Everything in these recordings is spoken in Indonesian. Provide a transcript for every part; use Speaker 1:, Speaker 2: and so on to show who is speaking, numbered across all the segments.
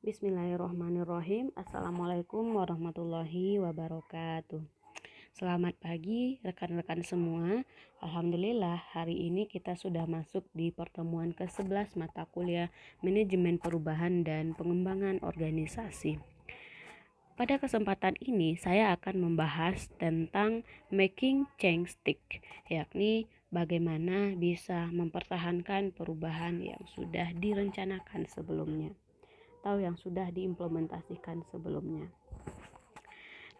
Speaker 1: Bismillahirrahmanirrahim. Assalamualaikum warahmatullahi wabarakatuh. Selamat pagi rekan-rekan semua. Alhamdulillah hari ini kita sudah masuk di pertemuan ke-11 mata kuliah Manajemen Perubahan dan Pengembangan Organisasi. Pada kesempatan ini saya akan membahas tentang making change stick, yakni bagaimana bisa mempertahankan perubahan yang sudah direncanakan sebelumnya atau yang sudah diimplementasikan sebelumnya.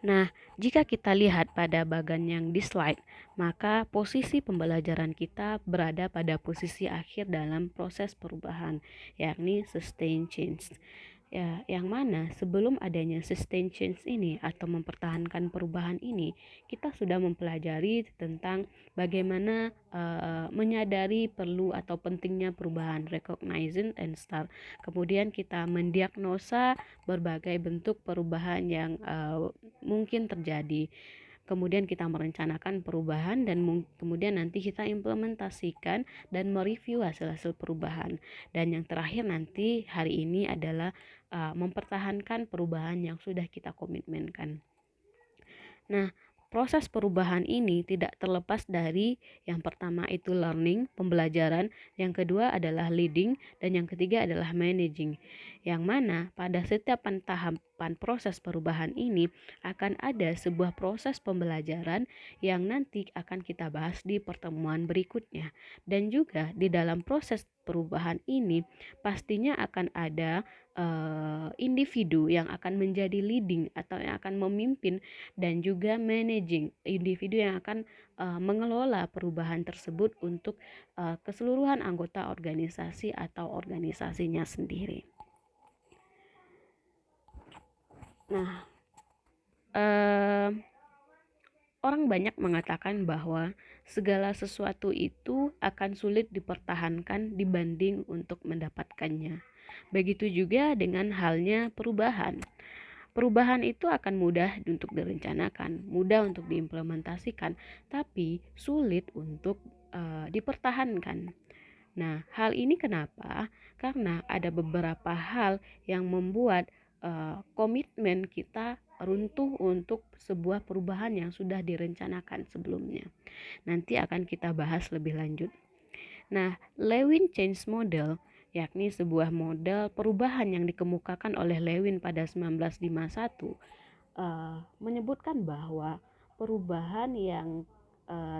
Speaker 1: Nah, jika kita lihat pada bagian yang di slide, maka posisi pembelajaran kita berada pada posisi akhir dalam proses perubahan, yakni sustain change. Ya, yang mana sebelum adanya sustain change ini atau mempertahankan perubahan ini, kita sudah mempelajari tentang bagaimana menyadari perlu atau pentingnya perubahan, recognizing and start. Kemudian kita mendiagnosa berbagai bentuk perubahan yang mungkin terjadi. Kemudian kita merencanakan perubahan dan kemudian nanti kita implementasikan dan mereview hasil-hasil perubahan. Dan yang terakhir nanti hari ini adalah mempertahankan perubahan yang sudah kita komitmenkan. Nah, proses perubahan ini tidak terlepas dari yang pertama itu learning, pembelajaran, yang kedua adalah leading, dan yang ketiga adalah managing. Yang mana pada setiap tahapan proses perubahan ini akan ada sebuah proses pembelajaran yang nanti akan kita bahas di pertemuan berikutnya. Dan juga di dalam proses perubahan ini pastinya akan ada individu yang akan menjadi leading atau yang akan memimpin dan juga managing, individu yang akan mengelola perubahan tersebut untuk keseluruhan anggota organisasi atau organisasinya sendiri. Nah, orang banyak mengatakan bahwa segala sesuatu itu akan sulit dipertahankan dibanding untuk mendapatkannya. Begitu juga dengan halnya perubahan. Perubahan itu akan mudah untuk direncanakan, mudah untuk diimplementasikan, tapi sulit untuk dipertahankan. Nah, hal ini kenapa? Karena ada beberapa hal yang membuat komitmen kita runtuh untuk sebuah perubahan yang sudah direncanakan sebelumnya. Nanti akan kita bahas lebih lanjut. Nah, Lewin Change Model yakni sebuah model perubahan yang dikemukakan oleh Lewin pada 1951 menyebutkan bahwa perubahan yang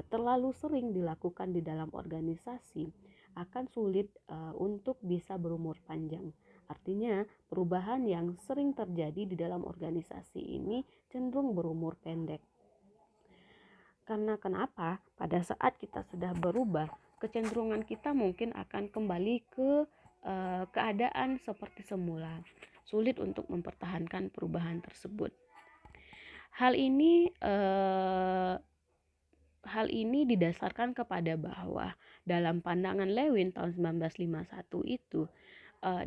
Speaker 1: terlalu sering dilakukan di dalam organisasi akan sulit untuk bisa berumur panjang. Artinya, perubahan yang sering terjadi di dalam organisasi ini cenderung berumur pendek. Karena kenapa? Pada saat kita sudah berubah, kecenderungan kita mungkin akan kembali ke keadaan seperti semula. Sulit untuk mempertahankan perubahan tersebut. Hal ini didasarkan kepada bahwa dalam pandangan Lewin tahun 1951 itu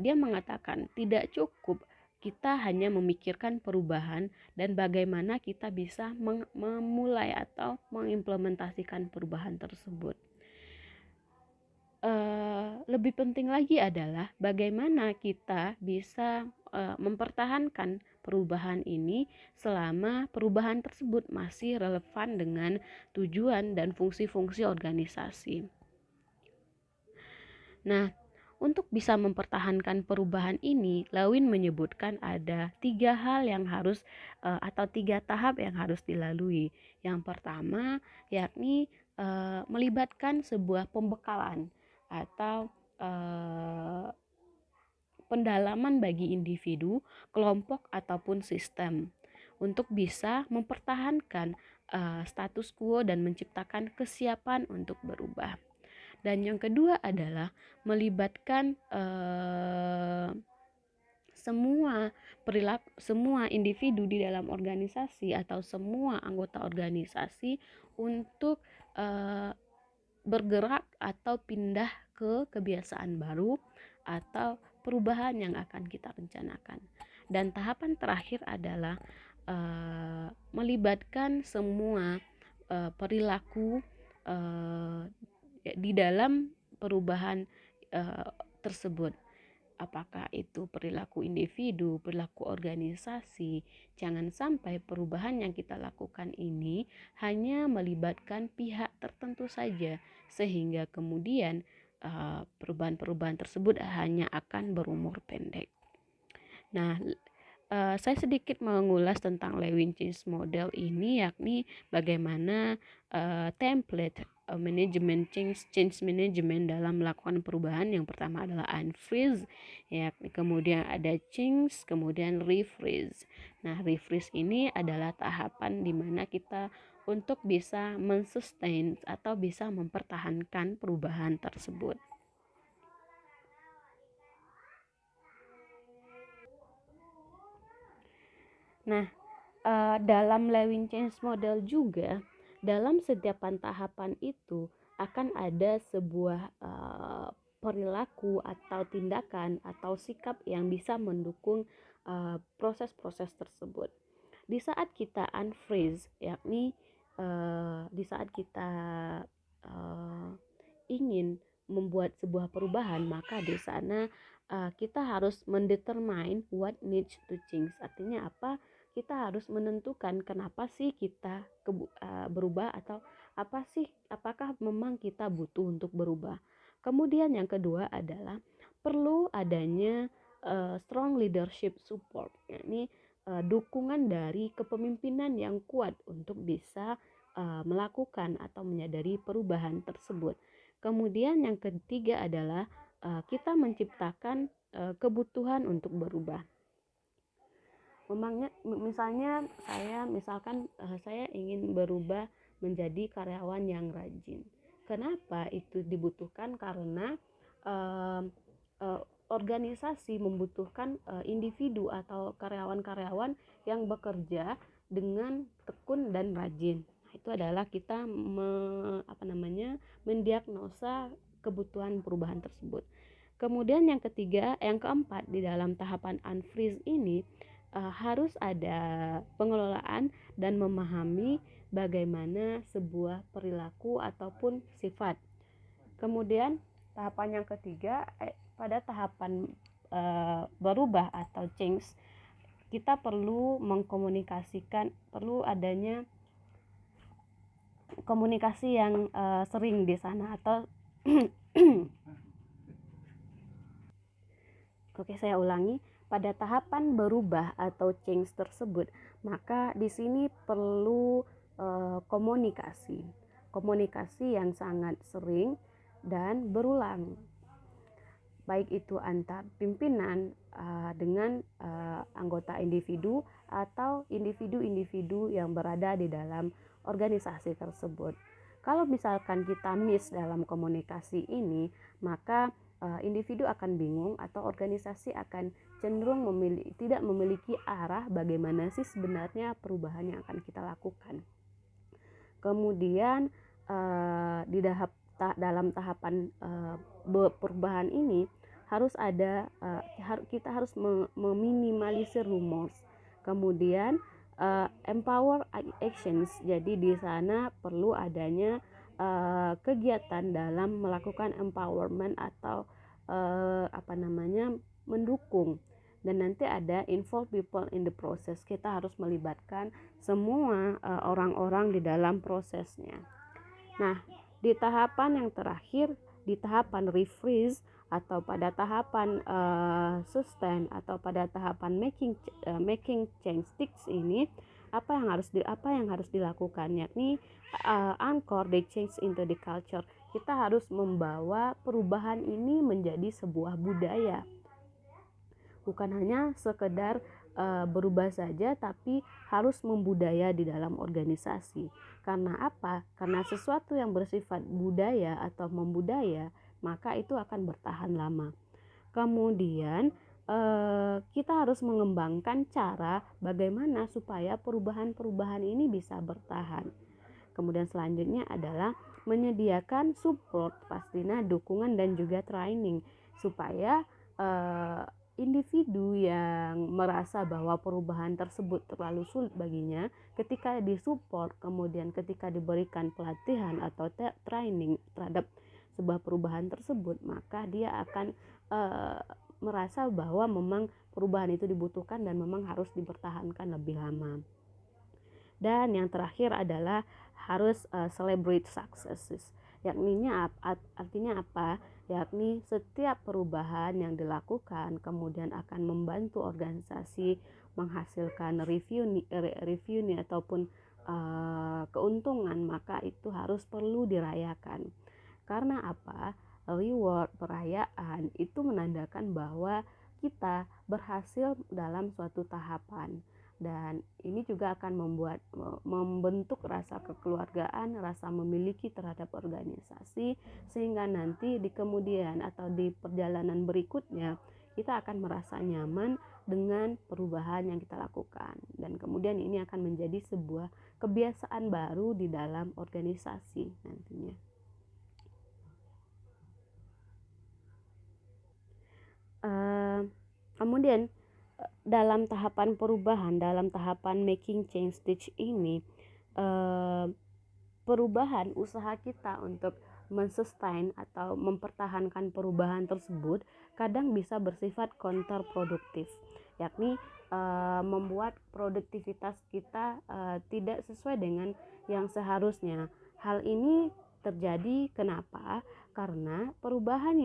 Speaker 1: dia mengatakan tidak cukup kita hanya memikirkan perubahan dan bagaimana kita bisa memulai atau mengimplementasikan perubahan tersebut. Lebih penting lagi adalah bagaimana kita bisa mempertahankan perubahan ini selama perubahan tersebut masih relevan dengan tujuan dan fungsi-fungsi organisasi. Nah, untuk bisa mempertahankan perubahan ini, Lewin menyebutkan ada 3 hal yang harus atau 3 tahap yang harus dilalui. Yang pertama, yakni melibatkan sebuah pembekalan atau pendalaman bagi individu, kelompok ataupun sistem untuk bisa mempertahankan status quo dan menciptakan kesiapan untuk berubah. Dan yang kedua adalah melibatkan semua individu di dalam organisasi atau semua anggota organisasi untuk bergerak atau pindah ke kebiasaan baru atau perubahan yang akan kita rencanakan. Dan tahapan terakhir adalah melibatkan semua perilaku di dalam perubahan tersebut. apakah itu perilaku individu, perilaku organisasi. Jangan sampai perubahan yang kita lakukan ini hanya melibatkan pihak tertentu saja, sehingga kemudian perubahan-perubahan tersebut hanya akan berumur pendek. Nah, saya sedikit mengulas tentang Lewin Change Model ini, yakni bagaimana template manajemen change management dalam melakukan perubahan. Yang pertama adalah unfreeze, yakni kemudian ada change, kemudian refreeze. Nah, refreeze ini adalah tahapan di mana kita untuk bisa mensustain atau bisa mempertahankan perubahan tersebut. Nah, dalam Lewin Change Model juga, dalam setiap tahapan itu akan ada sebuah perilaku atau tindakan atau sikap yang bisa mendukung proses-proses tersebut. Di saat kita unfreeze, yakni di saat kita ingin membuat sebuah perubahan, maka di sana kita harus mendetermine what needs to change. Artinya apa? Kita harus menentukan kenapa sih kita berubah, atau apakah memang kita butuh untuk berubah. Kemudian yang kedua adalah perlu adanya strong leadership support, yakni dukungan dari kepemimpinan yang kuat untuk bisa melakukan atau menyadari perubahan tersebut. Kemudian yang ketiga adalah kita menciptakan kebutuhan untuk berubah. Misalnya saya ingin berubah menjadi karyawan yang rajin. Kenapa itu dibutuhkan? Karena organisasi membutuhkan individu atau karyawan-karyawan yang bekerja dengan tekun dan rajin. Itu adalah kita mendiagnosa kebutuhan perubahan tersebut. Kemudian yang keempat, di dalam tahapan unfreeze ini harus ada pengelolaan dan memahami bagaimana sebuah perilaku ataupun sifat. Kemudian tahapan yang ketiga, pada tahapan berubah atau change, kita perlu mengkomunikasikan, perlu adanya komunikasi yang sering di sana atau Oke, saya ulangi. Pada tahapan berubah atau change tersebut, maka di sini perlu komunikasi yang sangat sering dan berulang, baik itu antar pimpinan dengan anggota individu atau individu-individu yang berada di dalam organisasi tersebut. Kalau misalkan kita miss dalam komunikasi ini, maka individu akan bingung atau organisasi akan cenderung tidak memiliki arah bagaimana sih sebenarnya perubahan yang akan kita lakukan. Kemudian dalam tahapan perubahan ini kita harus meminimalisir rumors. Kemudian empower actions. Jadi di sana perlu adanya kegiatan dalam melakukan empowerment atau mendukung, dan nanti ada involve people in the process. Kita harus melibatkan semua orang-orang di dalam prosesnya. Nah, di tahapan yang terakhir, di tahapan refreeze atau pada tahapan sustain atau pada tahapan making change sticks ini, apa yang harus dilakukan, yakni anchor the change into the culture. Kita harus membawa perubahan ini menjadi sebuah budaya, bukan hanya sekedar berubah saja, tapi harus membudaya di dalam organisasi. Karena apa? Karena sesuatu yang bersifat budaya atau membudaya, maka itu akan bertahan lama. Kemudian kita harus mengembangkan cara bagaimana supaya perubahan-perubahan ini bisa bertahan. Kemudian selanjutnya adalah menyediakan support, pastinya dukungan dan juga training, supaya individu yang merasa bahwa perubahan tersebut terlalu sulit baginya, ketika disupport, kemudian ketika diberikan pelatihan atau training terhadap sebuah perubahan tersebut, maka dia akan merasa bahwa memang perubahan itu dibutuhkan dan memang harus dipertahankan lebih lama. Dan yang terakhir adalah harus celebrate successes. Artinya apa? Yakni setiap perubahan yang dilakukan kemudian akan membantu organisasi menghasilkan revenue ataupun keuntungan, maka itu harus perlu dirayakan. Karena apa? Reward, perayaan itu menandakan bahwa kita berhasil dalam suatu tahapan, dan ini juga akan membentuk rasa kekeluargaan, rasa memiliki terhadap organisasi, sehingga nanti di kemudian atau di perjalanan berikutnya kita akan merasa nyaman dengan perubahan yang kita lakukan, dan kemudian ini akan menjadi sebuah kebiasaan baru di dalam organisasi nantinya. Kemudian dalam tahapan perubahan, dalam tahapan making change stage ini, perubahan usaha kita untuk mensustain atau mempertahankan perubahan tersebut kadang bisa bersifat counterproduktif, yakni membuat produktivitas kita tidak sesuai dengan yang seharusnya. Hal ini terjadi kenapa? Karena perubahan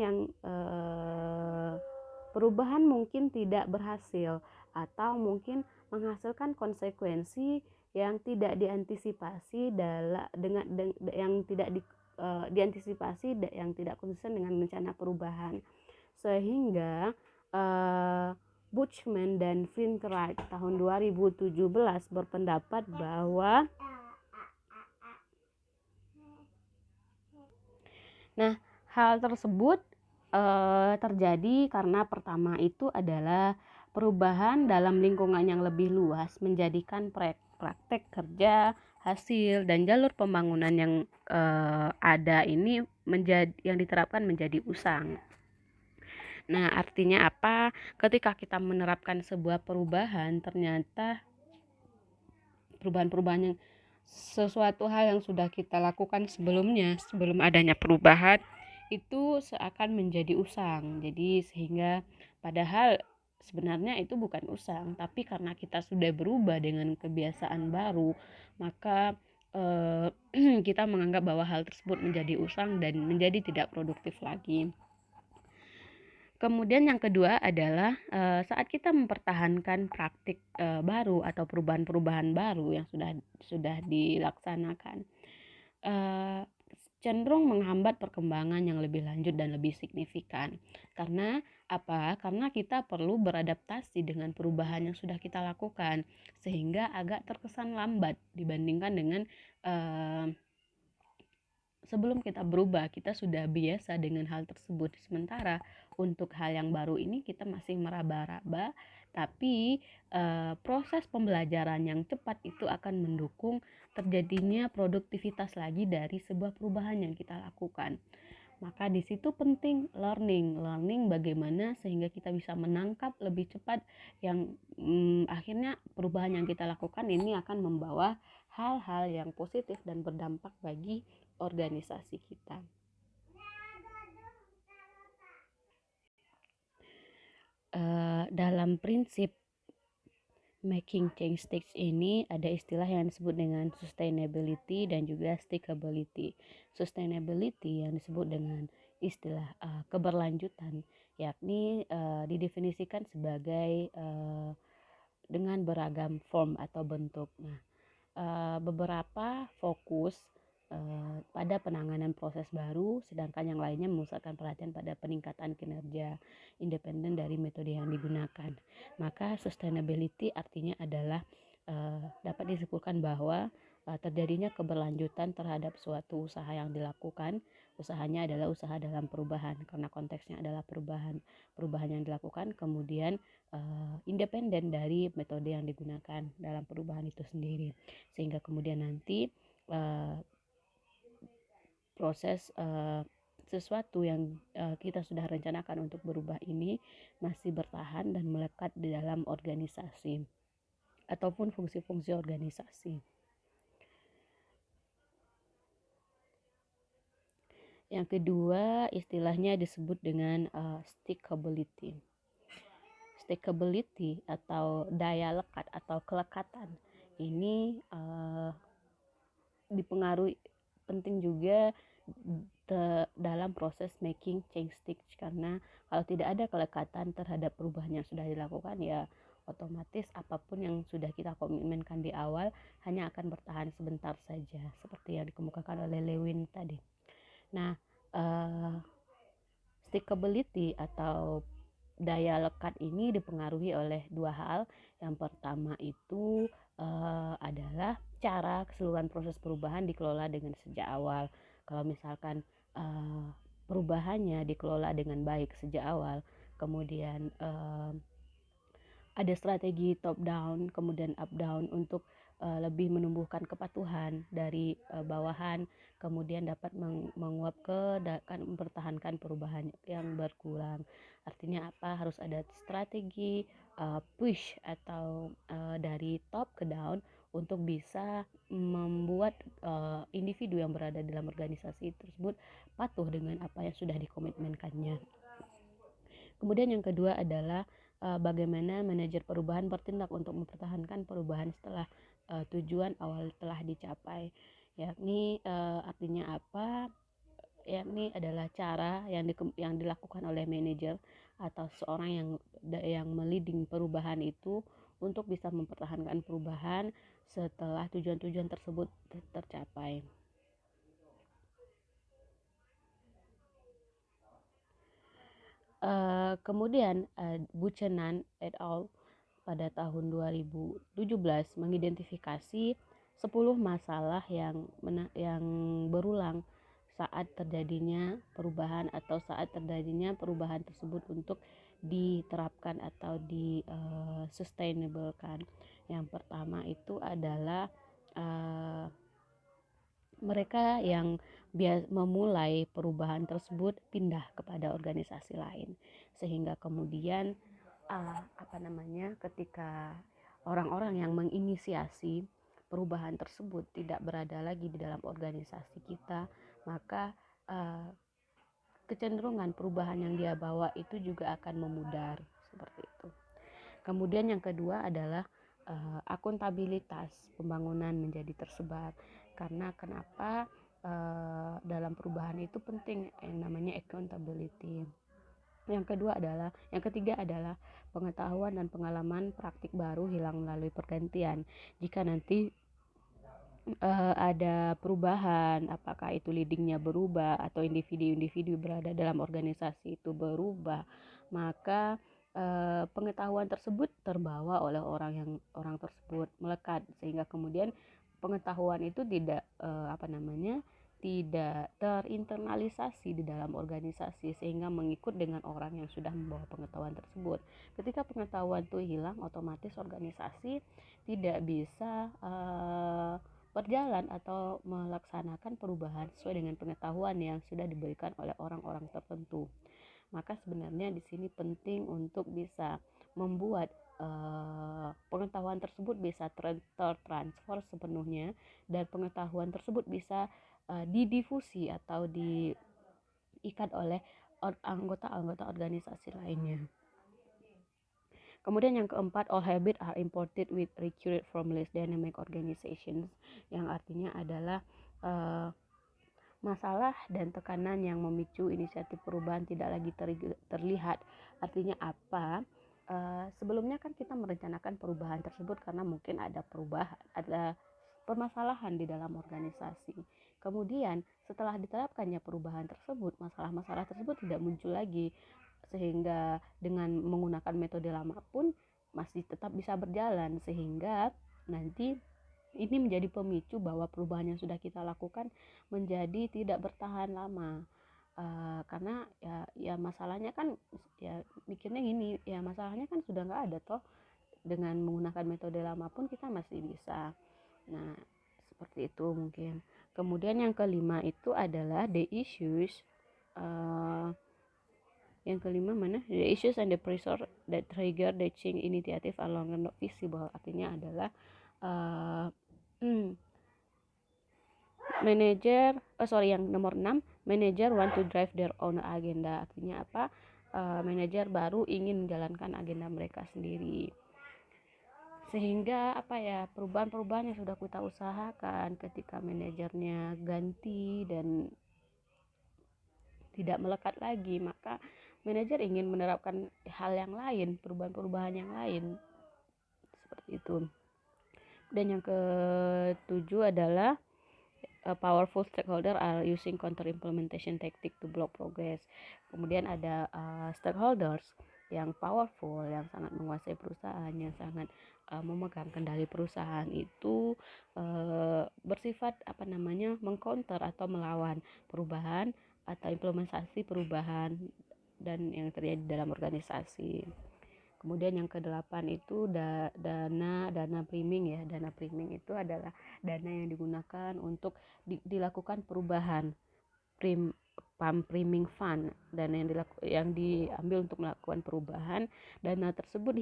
Speaker 1: mungkin tidak berhasil atau mungkin menghasilkan konsekuensi yang tidak diantisipasi yang tidak konsisten dengan rencana perubahan, sehingga Buchman dan Finkwright tahun 2017 berpendapat bahwa hal tersebut terjadi karena pertama itu adalah perubahan dalam lingkungan yang lebih luas menjadikan praktek kerja, hasil, dan jalur pembangunan yang ada ini yang diterapkan menjadi usang. Nah, artinya apa? Ketika kita menerapkan sebuah perubahan, ternyata perubahan-perubahan yang sesuatu hal yang sudah kita lakukan sebelumnya, sebelum adanya perubahan, itu seakan menjadi usang. Jadi sehingga padahal sebenarnya itu bukan usang, tapi karena kita sudah berubah dengan kebiasaan baru, maka kita menganggap bahwa hal tersebut menjadi usang dan menjadi tidak produktif lagi. Kemudian yang kedua adalah saat kita mempertahankan praktik baru atau perubahan-perubahan baru yang sudah dilaksanakan, cenderung menghambat perkembangan yang lebih lanjut dan lebih signifikan. Karena apa? Karena kita perlu beradaptasi dengan perubahan yang sudah kita lakukan, sehingga agak terkesan lambat dibandingkan dengan sebelum kita berubah, kita sudah biasa dengan hal tersebut. Sementara untuk hal yang baru ini kita masih meraba-raba, tapi proses pembelajaran yang cepat itu akan mendukung terjadinya produktivitas lagi dari sebuah perubahan yang kita lakukan. Maka di situ penting learning bagaimana sehingga kita bisa menangkap lebih cepat yang akhirnya perubahan yang kita lakukan ini akan membawa hal-hal yang positif dan berdampak bagi organisasi kita. Dalam prinsip making change stage ini ada istilah yang disebut dengan sustainability dan juga stickability. Sustainability yang disebut dengan istilah keberlanjutan, yakni didefinisikan sebagai dengan beragam form atau bentuk. Nah, beberapa fokus pada penanganan proses baru, sedangkan yang lainnya memusatkan perhatian pada peningkatan kinerja independen dari metode yang digunakan. Maka sustainability artinya adalah dapat disimpulkan bahwa terjadinya keberlanjutan terhadap suatu usaha yang dilakukan. Usahanya adalah usaha dalam perubahan, karena konteksnya adalah perubahan yang dilakukan, kemudian independen dari metode yang digunakan dalam perubahan itu sendiri, sehingga kemudian nanti proses sesuatu yang kita sudah rencanakan untuk berubah ini masih bertahan dan melekat di dalam organisasi ataupun fungsi-fungsi organisasi. Yang kedua istilahnya disebut dengan stickability. Stickability atau daya lekat atau kelekatan ini dipengaruhi penting juga dalam proses making change stage, karena kalau tidak ada kelekatan terhadap perubahan yang sudah dilakukan, ya otomatis apapun yang sudah kita komitmenkan di awal hanya akan bertahan sebentar saja, seperti yang dikemukakan oleh Lewin tadi. Nah, stickability atau daya lekat ini dipengaruhi oleh dua hal. Yang pertama itu adalah cara keseluruhan proses perubahan dikelola dengan sejak awal. Kalau misalkan perubahannya dikelola dengan baik sejak awal, kemudian ada strategi top down kemudian up down untuk lebih menumbuhkan kepatuhan dari bawahan, kemudian dapat menguap kan mempertahankan perubahan yang berkurang. Artinya apa? Harus ada strategi push atau dari top ke down untuk bisa membuat individu yang berada dalam organisasi tersebut patuh dengan apa yang sudah dikomitmenkannya. Kemudian yang kedua adalah bagaimana manajer perubahan bertindak untuk mempertahankan perubahan setelah tujuan awal telah dicapai. Yakni artinya apa? Yakni adalah cara yang dilakukan oleh manajer atau seorang yang meliding perubahan itu untuk bisa mempertahankan perubahan setelah tujuan-tujuan tersebut tercapai. Kemudian Buchanan et al. Pada tahun 2017 mengidentifikasi 10 masalah yang berulang saat terjadinya perubahan atau saat terjadinya perubahan tersebut untuk diterapkan atau sustainable kan. Yang pertama itu adalah mereka yang memulai perubahan tersebut pindah kepada organisasi lain, sehingga kemudian ketika orang-orang yang menginisiasi perubahan tersebut tidak berada lagi di dalam organisasi kita, maka kecenderungan perubahan yang dia bawa itu juga akan memudar, seperti itu. Kemudian yang kedua adalah akuntabilitas pembangunan menjadi tersebar. Karena kenapa dalam perubahan itu penting yang namanya accountability. Yang ketiga adalah pengetahuan dan pengalaman praktik baru hilang melalui pergantian. Jika nanti ada perubahan, apakah itu leadingnya berubah atau individu-individu berada dalam organisasi itu berubah, maka pengetahuan tersebut terbawa oleh orang tersebut, melekat, sehingga kemudian pengetahuan itu tidak tidak terinternalisasi di dalam organisasi, sehingga mengikut dengan orang yang sudah membawa pengetahuan tersebut. Ketika pengetahuan itu hilang, otomatis organisasi tidak bisa berjalan atau melaksanakan perubahan sesuai dengan pengetahuan yang sudah diberikan oleh orang-orang tertentu. Maka sebenarnya di sini penting untuk bisa membuat pengetahuan tersebut bisa tertransfer sepenuhnya, dan pengetahuan tersebut bisa didifusi atau diikat oleh anggota-anggota organisasi lainnya. Kemudian yang keempat, all habits are imported with recruited from less dynamic organizations, yang artinya adalah masalah dan tekanan yang memicu inisiatif perubahan tidak lagi terlihat. Artinya apa? Sebelumnya kan kita merencanakan perubahan tersebut karena mungkin ada permasalahan di dalam organisasi. Kemudian setelah diterapkannya perubahan tersebut, masalah-masalah tersebut tidak muncul lagi, sehingga dengan menggunakan metode lama pun masih tetap bisa berjalan, sehingga nanti ini menjadi pemicu bahwa perubahan yang sudah kita lakukan menjadi tidak bertahan lama. Karena ya masalahnya kan ya mikirnya gini, ya masalahnya kan sudah nggak ada toh, dengan menggunakan metode lama pun kita masih bisa. Nah, seperti itu mungkin. Kemudian yang kelima itu adalah the issues. Yang kelima mana? The issues and the pressure that trigger the change initiative are longer not visible. Artinya adalah yang nomor 6, manager want to drive their own agenda. Artinya apa? manajer baru ingin menjalankan agenda mereka sendiri, sehingga perubahan-perubahan yang sudah kita usahakan ketika manajernya ganti dan tidak melekat lagi, maka manajer ingin menerapkan hal yang lain, perubahan-perubahan yang lain seperti itu. Dan yang ketujuh adalah powerful stakeholder are using counter implementation tactic to block progress. Kemudian ada stakeholders yang powerful, yang sangat menguasai perusahaan, yang sangat memegang kendali perusahaan itu bersifat mengcounter atau melawan perubahan atau implementasi perubahan dan yang terjadi dalam organisasi. Kemudian yang kedelapan itu dana priming ya. Dana priming itu adalah dana yang digunakan untuk dilakukan perubahan. Pump priming fund, dana yang diambil untuk melakukan perubahan, dana tersebut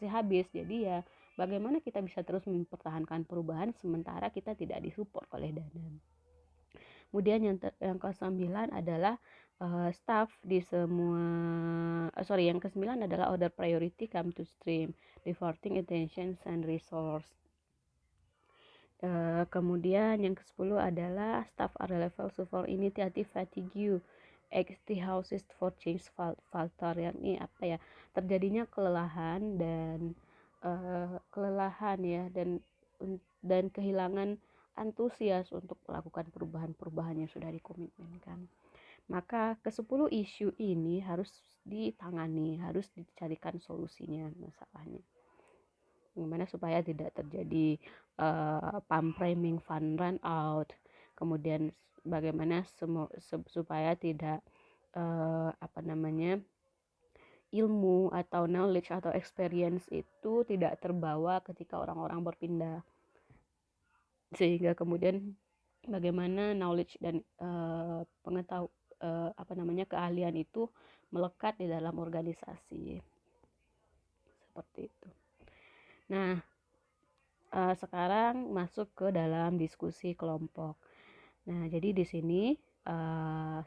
Speaker 1: habis. Jadi ya bagaimana kita bisa terus mempertahankan perubahan sementara kita tidak disupport oleh dana. Kemudian yang ke-9 adalah staff di semua yang ke-9 adalah order priority come to stream, diverting attention and resource. Kemudian yang ke-10 adalah staff are level for initiative fatigue, the houses for change falter, yakni terjadinya kelelahan dan kehilangan antusias untuk melakukan perubahan-perubahan yang sudah dikomitmenkan. Maka ke-10 isu ini harus ditangani, harus dicarikan solusinya masalahnya. Gimana supaya tidak terjadi pump priming fund run out, kemudian bagaimana supaya tidak ilmu atau knowledge atau experience itu tidak terbawa ketika orang-orang berpindah, sehingga kemudian bagaimana knowledge dan keahlian itu melekat di dalam organisasi seperti itu. Nah, sekarang masuk ke dalam diskusi kelompok. Nah, jadi di sini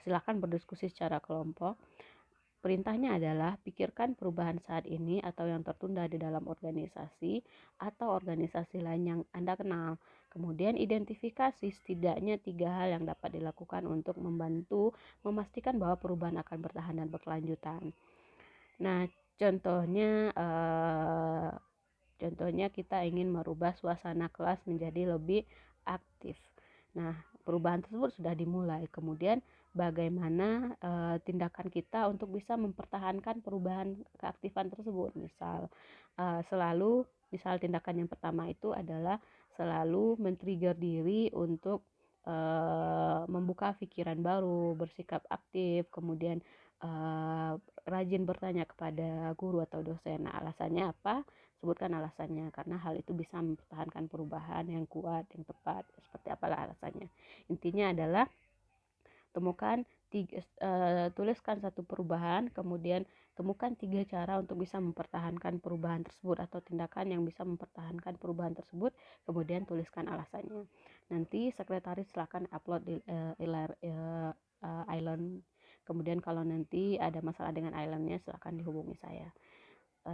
Speaker 1: silakan berdiskusi secara kelompok. Perintahnya adalah pikirkan perubahan saat ini atau yang tertunda di dalam organisasi atau organisasi lain yang Anda kenal. Kemudian identifikasi setidaknya 3 hal yang dapat dilakukan untuk membantu memastikan bahwa perubahan akan bertahan dan berkelanjutan. Nah, contohnya kita ingin merubah suasana kelas menjadi lebih aktif. Nah, perubahan tersebut sudah dimulai. Kemudian bagaimana tindakan kita untuk bisa mempertahankan perubahan keaktifan tersebut. Misal tindakan yang pertama itu adalah selalu men-trigger diri untuk membuka pikiran baru, bersikap aktif, kemudian rajin bertanya kepada guru atau dosen. Nah, alasannya apa? Sebutkan alasannya, karena hal itu bisa mempertahankan perubahan yang kuat, yang tepat. Seperti apalah alasannya. Intinya adalah tuliskan satu perubahan, kemudian temukan 3 cara untuk bisa mempertahankan perubahan tersebut atau tindakan yang bisa mempertahankan perubahan tersebut, kemudian tuliskan alasannya. Nanti sekretaris silakan upload di Island. Kemudian kalau nanti ada masalah dengan Islandnya silakan dihubungi saya.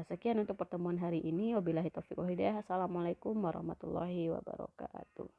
Speaker 1: Sekian untuk pertemuan hari ini. Wabillahi taufiq wal hidayah. Assalamualaikum warahmatullahi wabarakatuh.